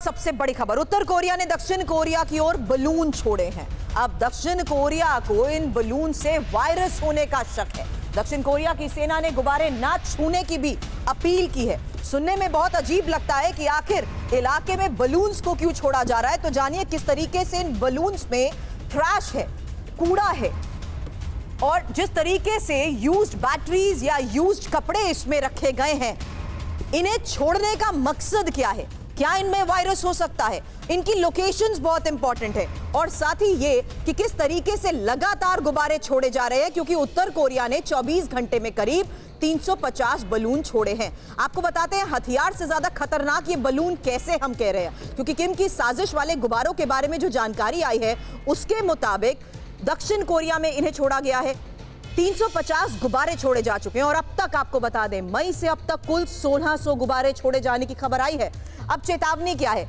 सबसे बड़ी खबर, उत्तर कोरिया ने दक्षिण कोरिया की ओर बलून छोड़े हैं। अब दक्षिण कोरिया को इन बलून से वायरस होने का शक है। दक्षिण कोरिया की सेना ने गुब्बारे ना छूने की भी अपील की है। सुनने में बहुत अजीब लगता है कि आखिर इलाके में बलून्स को क्यों छोड़ा जा रहा है। तो जानिए किस तरीके से इन बलून्स में ट्रैश है, कूड़ा है, और जिस तरीके से यूज्ड बैटरीज या यूज्ड कपड़े इसमें रखे गए हैं, इन्हें छोड़ने का मकसद क्या है, क्या इनमें वायरस हो सकता है, इनकी लोकेशंस बहुत इंपॉर्टेंट है, और साथ ही ये कि किस तरीके से लगातार गुब्बारे छोड़े जा रहे हैं, क्योंकि उत्तर कोरिया ने 24 घंटे में करीब 350 बलून छोड़े हैं। आपको बताते हैं हथियार से ज्यादा खतरनाक ये बलून कैसे हम कह रहे हैं, क्योंकि किम की साजिश वाले गुब्बारों के बारे में जो जानकारी आई है उसके मुताबिक दक्षिण कोरिया में इन्हें छोड़ा गया है। 350 गुब्बारे छोड़े जा चुके हैं और अब तक आपको बता दें मई से अब तक कुल 1600 गुब्बारे छोड़े जाने की खबर आई है। अब चेतावनी क्या है,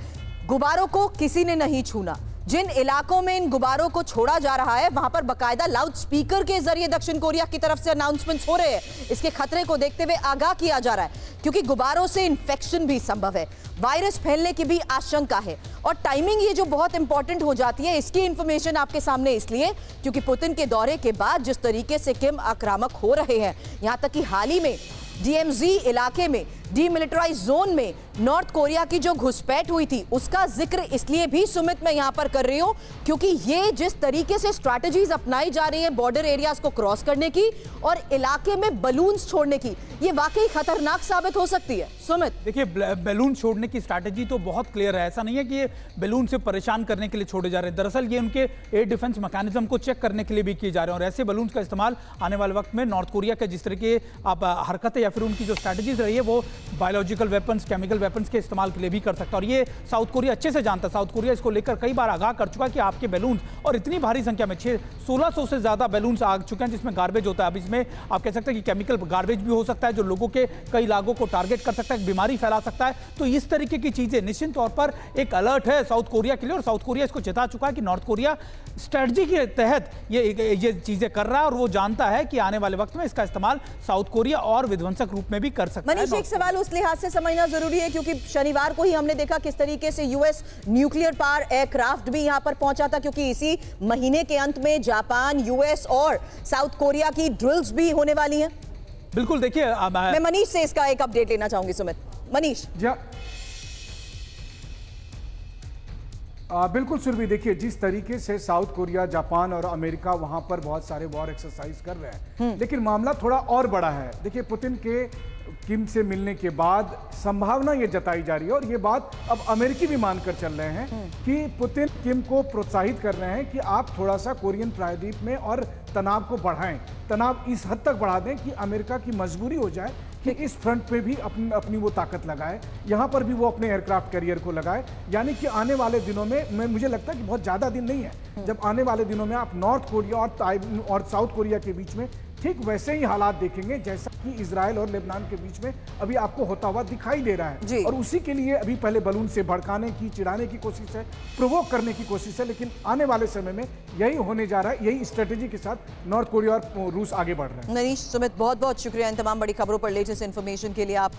गुब्बारों को किसी ने नहीं छूना। जिन इलाकों में इन गुब्बारों को छोड़ा जा रहा है वहां पर बकायदा लाउड स्पीकर के जरिए दक्षिण कोरिया की तरफ से अनाउंसमेंट्स हो रहे हैं। इसके खतरे को देखते हुए आगाह किया जा रहा है, क्योंकि गुब्बारों से इंफेक्शन भी संभव है, वायरस फैलने की भी आशंका है। और टाइमिंग ये जो बहुत इंपॉर्टेंट हो जाती है, इसकी इंफॉर्मेशन आपके सामने इसलिए क्योंकि पुतिन के दौरे के बाद जिस तरीके से किम आक्रामक हो रहे हैं, यहां तक कि हाल ही में डीएमजी इलाके में, डीमिलिटराइज जोन में नॉर्थ कोरिया की जो घुसपैठ हुई थी उसका जिक्र इसलिए भी सुमित मैं यहां पर कर रही हूं क्योंकि ये जिस तरीके से स्ट्रैटेजीज अपनाई जा रही है बॉर्डर एरियाज को क्रॉस करने की और इलाके में बलून्स छोड़ने की, ये वाकई खतरनाक साबित हो सकती है। सुमित देखिए, बैलून छोड़ने की स्ट्रैटेजी तो बहुत क्लियर है। ऐसा नहीं है कि ये बैलून से परेशान करने के लिए छोड़े जा रहे हैं। दरअसल ये उनके एयर डिफेंस मैकेनिज्म को चेक करने के लिए भी किए जा रहे हैं, और ऐसे बैलून का इस्तेमाल आने वाले वक्त में नॉर्थ कोरिया के जिस तरह के आप हरकतें या फिर उनकी जो स्ट्रैटेजीज रही है वो बायोलॉजिकल वेपन्स, केमिकल वेपन्स के इस्तेमाल के लिए भी कर सकता है। और ये साउथ कोरिया अच्छे से जानता है। साउथ कोरिया इसको लेकर कई बार आगाह कर चुका है कि आपके बैलून, और इतनी भारी संख्या में 1600 से ज्यादा बैलून आ चुके हैं जिसमें गार्बेज होता है। अब इसमें आप कह सकते हैं कि केमिकल गार्बेज भी हो सकता है जो लोगों के कई इलाकों को टारगेट कर सकता है, बीमारी फैला सकता है। तो इस तरीके की चीजें निश्चित तौर पर एक अलर्ट है साउथ कोरिया के लिए, और साउथ कोरिया इसको चेता चुका है कि नॉर्थ कोरिया स्ट्रेटजी के तहत ये चीजें कर रहा है, और वो जानता है कि आने वाले वक्त में इसका इस्तेमाल साउथ कोरिया और विध्वंसक रूप में भी कर सकता है। मनीष, एक सवाल उस लिहाज से समझना जरूरी है क्योंकि शनिवार को ही हमने देखा किस तरीके से यूएस न्यूक्लियर पावर एयरक्राफ्ट भी यहां पर पहुंचा था, क्योंकि इसी महीने के अंत में जापान, यूएस और साउथ कोरिया की ड्रिल्स भी होने वाली हैं। बिल्कुल, देखिए मैं मनीष से इसका एक अपडेट लेना चाहूंगी। सुमित, मनीष। बिल्कुल सुरभि, देखिए जिस तरीके से साउथ कोरिया, जापान और अमेरिका वहां पर बहुत सारे वॉर एक्सरसाइज कर रहे हैं, लेकिन मामला थोड़ा और बड़ा है। देखिए, पुतिन के किम से मिलने के बाद संभावना ये जताई जा रही है, और ये बात अब अमेरिकी भी मानकर चल रहे हैं कि पुतिन किम को प्रोत्साहित कर रहे हैं कि आप थोड़ा सा कोरियन प्रायद्वीप में और तनाव को बढ़ाएं, तनाव इस हद तक बढ़ा दें कि अमेरिका की मजबूरी हो जाए कि इस फ्रंट पे भी अपनी वो ताकत लगाए, यहाँ पर भी वो अपने एयरक्राफ्ट कैरियर को लगाए। यानी कि आने वाले दिनों में मुझे लगता है कि बहुत ज़्यादा दिन नहीं है जब आने वाले दिनों में आप नॉर्थ कोरिया और साउथ कोरिया के बीच में ठीक वैसे ही हालात देखेंगे जैसा कि इजराइल और लेबनान के बीच में अभी आपको होता हुआ दिखाई दे रहा है। और उसी के लिए अभी पहले बलून से भड़काने की, चिढ़ाने की कोशिश है, प्रोवोक करने की कोशिश है, लेकिन आने वाले समय में यही होने जा रहा है। यही स्ट्रेटेजी के साथ नॉर्थ कोरिया और रूस आगे बढ़ रहे हैं। मनीष, सुमित, बहुत बहुत शुक्रिया इन तमाम बड़ी खबरों पर लेटेस्ट इन्फॉर्मेशन के लिए आपका।